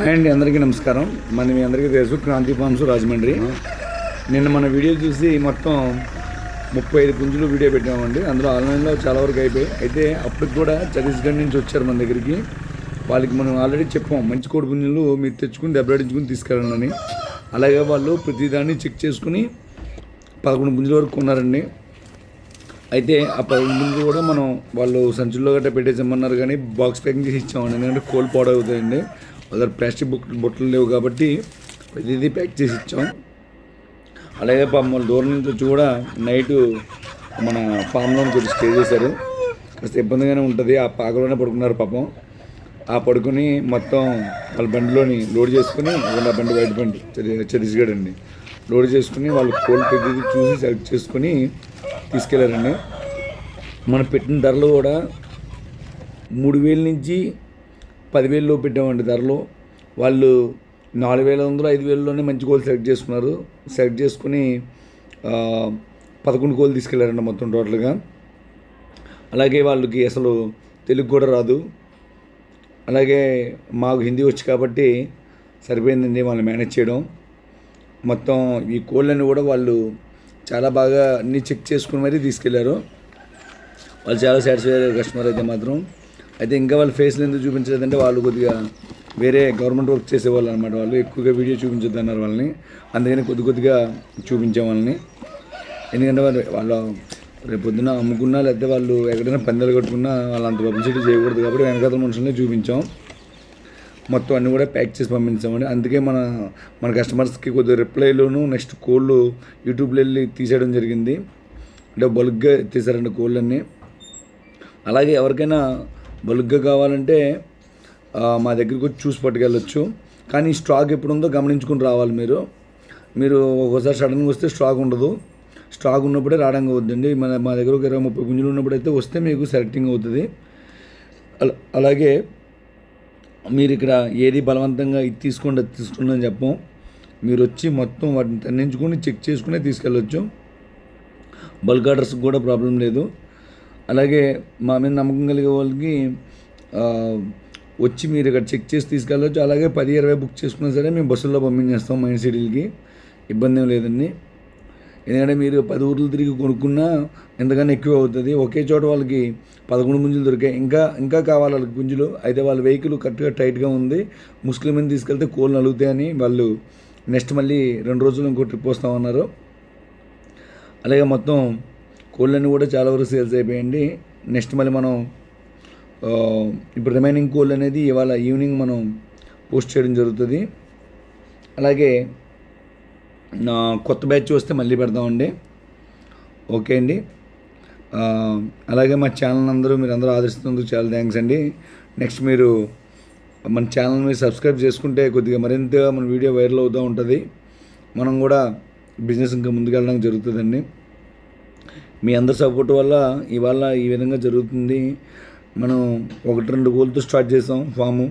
Hi అండి, అందరికీ నమస్కారం. మీ అందరికీ తెలుసు క్రాంతి ఫార్మ్స్ రాజమండ్రి. నిన్న మన వీడియో చూసి మొత్తం 35 పుంజులు వీడియో పెట్టామండి. అందులో ఆన్లైన్లో చాలా వరకు అయిపోయాయి. అయితే అప్పటికి కూడా ఛత్తీస్గఢ్ నుంచి వచ్చారు మన దగ్గరికి. వాళ్ళకి మనం ఆల్రెడీ చెప్పాం, మంచి కోడి పుంజులు మీరు తెచ్చుకుని దెబ్బలాడించుకుని తీసుకెళ్ళాలని. అలాగే వాళ్ళు ప్రతిదాన్ని చెక్ చేసుకుని 11 పుంజుల వరకు కొన్నారండి. అయితే ఆ 11 పుంజులు కూడా మనం వాళ్ళు సంచుల్లో గట్రా పెట్టేసామన్నారు, కానీ బాక్స్ ప్యాకింగ్ చేసి ఇచ్చామండి. ఎందుకంటే కోల్డ్ పాడవుతాయండి. వాళ్ళ ప్లాస్టిక్ బొట్టలు లేవు కాబట్టి ప్రతిదీ ప్యాక్ చేసి ఇచ్చాం. అలాగే పాపం వాళ్ళు దూరం నుంచి వచ్చి కూడా నైటు మన ఫామ్లో కొంచెం స్టే చేశారు. కాస్త ఇబ్బందిగానే ఉంటుంది. ఆ పాకలోనే పడుకున్నారు పాపం. ఆ పడుకుని మొత్తం వాళ్ళ బండిలోని లోడ్ చేసుకుని, వాళ్ళ బండి బయట బండి ఛత్తీస్గఢ్ అండి, లోడ్ చేసుకుని వాళ్ళు కోల్డ్ ప్రతిదీ చూసి సెలెక్ట్ చేసుకుని తీసుకెళ్లారండి. మనం పెట్టిన ధరలు కూడా 3,000 నుంచి 10,000 పెట్టామండి ధరలు. వాళ్ళు 4,500 5,000లోనే మంచి కోళ్ళు సెలెక్ట్ చేసుకున్నారు. సెలెక్ట్ చేసుకుని 11 కోళ్ళు తీసుకెళ్లారండి మొత్తం టోటల్గా. అలాగే వాళ్ళకి అసలు తెలుగు కూడా రాదు. అలాగే మాకు హిందీ వచ్చి కాబట్టి సరిపోయిందండి వాళ్ళు మేనేజ్ చేయడం. మొత్తం ఈ కోళ్ళని కూడా వాళ్ళు చాలా బాగా అన్నీ చెక్ చేసుకుని మరీ తీసుకెళ్లారు. వాళ్ళు చాలా సాటిస్ఫై అయ్యారు కస్టమర్ అయితే మాత్రం. అయితే ఇంకా వాళ్ళ ఫేస్లు ఎందుకు చూపించలేదంటే వాళ్ళు కొద్దిగా వేరే గవర్నమెంట్ వర్క్ చేసేవాళ్ళు అనమాట. వాళ్ళు ఎక్కువగా వీడియో చూపించొద్దు అన్నారు వాళ్ళని. అందుకని కొద్దిగా చూపించాం వాళ్ళని. ఎందుకంటే వాళ్ళు రేపు పొద్దున అమ్ముకున్నా లేకపోతే వాళ్ళు ఎక్కడైనా పందాలు కట్టుకున్నా వాళ్ళు అంత పబ్లిసిటీ చేయకూడదు కాబట్టి వెనకాల మనుషులనే చూపించాం. మొత్తం అన్నీ కూడా ప్యాక్ చేసి పంపించామండి. అందుకే మన కస్టమర్స్కి కొద్దిగా రిప్లైలోను నెక్స్ట్ కోళ్ళు యూట్యూబ్లో వెళ్ళి తీసేయడం జరిగింది. అంటే బల్క్గా తీసారండి కోళ్ళన్నీ. అలాగే ఎవరికైనా బల్క్గా కావాలంటే మా దగ్గరికి వచ్చి చూసి పట్టుకెళ్ళొచ్చు. కానీ స్టాక్ ఎప్పుడు ఉందో గమనించుకుని రావాలి. మీరు ఒక్కోసారి సడన్గా వస్తే స్టాక్ ఉండదు. స్టాక్ ఉన్నప్పుడే రావడానికి అవుతుందండి. మా దగ్గర ఒక 20-30 పుంజులు ఉన్నప్పుడైతే వస్తే మీకు సెలెక్టింగ్ అవుతుంది. అలాగే మీరు ఇక్కడ ఏది బలవంతంగా ఇది తీసుకోండి అది తీసుకోండి అని చెప్పం. మీరు వచ్చి మొత్తం వాటిని తన్నించుకొని చెక్ చేసుకునే తీసుకెళ్ళొచ్చు. బల్క్ ఆర్డర్స్కి కూడా ప్రాబ్లం లేదు. అలాగే మా మీద నమ్మకం కలిగే వాళ్ళకి వచ్చి మీరు ఇక్కడ చెక్ చేసి తీసుకెళ్ళొచ్చు. అలాగే 10-20 బుక్ చేసుకున్నా సరే మేము బస్సుల్లో పంపించేస్తాం మైండ్ సిటీలకి. ఇబ్బంది ఏం లేదండి. ఎందుకంటే మీరు 10 ఊర్లు తిరిగి కొనుక్కున్నా ఎంతకన్నా ఎక్కువ అవుతుంది. ఒకే చోట వాళ్ళకి 11 పుంజులు దొరికాయి. ఇంకా కావాలి వాళ్ళకి పుంజులు. అయితే వాళ్ళ వెహికల్ కరెక్ట్గా టైట్గా ఉంది. ముస్లింని తీసుకెళ్తే కోళ్ళు నలుగుతాయని వాళ్ళు నెక్స్ట్ మళ్ళీ 2 రోజులు ఇంకో ట్రిప్ వస్తామన్నారు. అలాగే మొత్తం కోళ్ళన్నీ కూడా చాలా వరకు సేల్స్ అయిపోయాయండి. నెక్స్ట్ మళ్ళీ మనం ఇప్పుడు రిమైనింగ్ కోళ్ళు అనేది ఇవాళ ఈవినింగ్ మనం పోస్ట్ చేయడం జరుగుతుంది. అలాగే కొత్త బ్యాచ్ వస్తే మళ్ళీ పెడదామండి. ఓకే అండి. అలాగే మా ఛానల్ మీరు అందరూ ఆదరిస్తున్నందుకు చాలా థ్యాంక్స్ అండి. నెక్స్ట్ మీరు మన ఛానల్ మీరు సబ్స్క్రైబ్ చేసుకుంటే కొద్దిగా మరింతగా మన వీడియో వైరల్ అవుతూ ఉంటుంది. మనం కూడా బిజినెస్ ఇంకా ముందుకెళ్ళడానికి జరుగుతుందండి. మీ అందరి సపోర్ట్ వల్ల ఇవాళ ఈ విధంగా జరుగుతుంది. మనం 1-2 కోళ్ళతో స్టార్ట్ చేసాం ఫాము.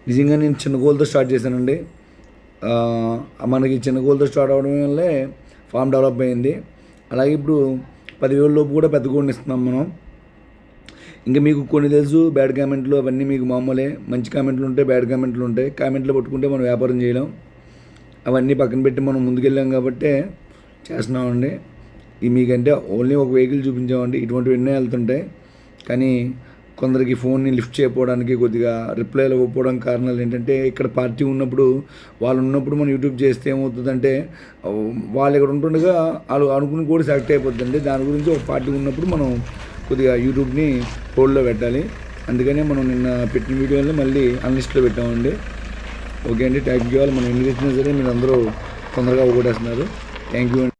నిజంగా నేను చిన్న కోళ్ళతో స్టార్ట్ చేశానండి. మనకి చిన్న కోళ్ళతో స్టార్ట్ అవడం వల్లే ఫామ్ డెవలప్ అయింది. అలాగే ఇప్పుడు 10,000 లోపు కూడా పెద్ద కోడిని ఇస్తున్నాం మనం. ఇంకా మీకు కొన్ని తెలుసు, బ్యాడ్ కామెంట్లు అవన్నీ మీకు మామూలే. మంచి కామెంట్లు ఉంటాయి, బ్యాడ్ కామెంట్లు ఉంటాయి. కామెంట్లు పట్టుకుంటే మనం వ్యాపారం చేయలేం. అవన్నీ పక్కన పెట్టి మనం ముందుకెళ్ళాం కాబట్టి చేస్తున్నామండి. మీకంటే ఓన్లీ ఒక వెహికల్ చూపించామండి. ఇటువంటివన్నీ వెళ్తుంటాయి. కానీ కొందరికి ఫోన్ని లిఫ్ట్ చేయకపోవడానికి కొద్దిగా రిప్లైలు ఇవ్వకపోవడానికి కారణాలు ఏంటంటే, ఇక్కడ పార్టీ ఉన్నప్పుడు వాళ్ళు ఉన్నప్పుడు మనం యూట్యూబ్ చేస్తే ఏమవుతుందంటే వాళ్ళు ఇక్కడ ఉంటుండగా వాళ్ళు అనుకుని కూడా సెలెక్ట్ అయిపోతుందండి. దాని గురించి ఒక పార్టీ ఉన్నప్పుడు మనం కొద్దిగా యూట్యూబ్ని హోల్డ్లో పెట్టాలి. అందుకనే మనం నిన్న పెట్టిన వీడియోని మళ్ళీ అన్లిస్ట్లో పెట్టామండి. ఓకే అండి, థ్యాంక్ యూ. మనం ఎన్ని తెచ్చినా సరే మీరు అందరూ తొందరగా అవగొట్టేస్తున్నారు. థ్యాంక్ యూ అండి.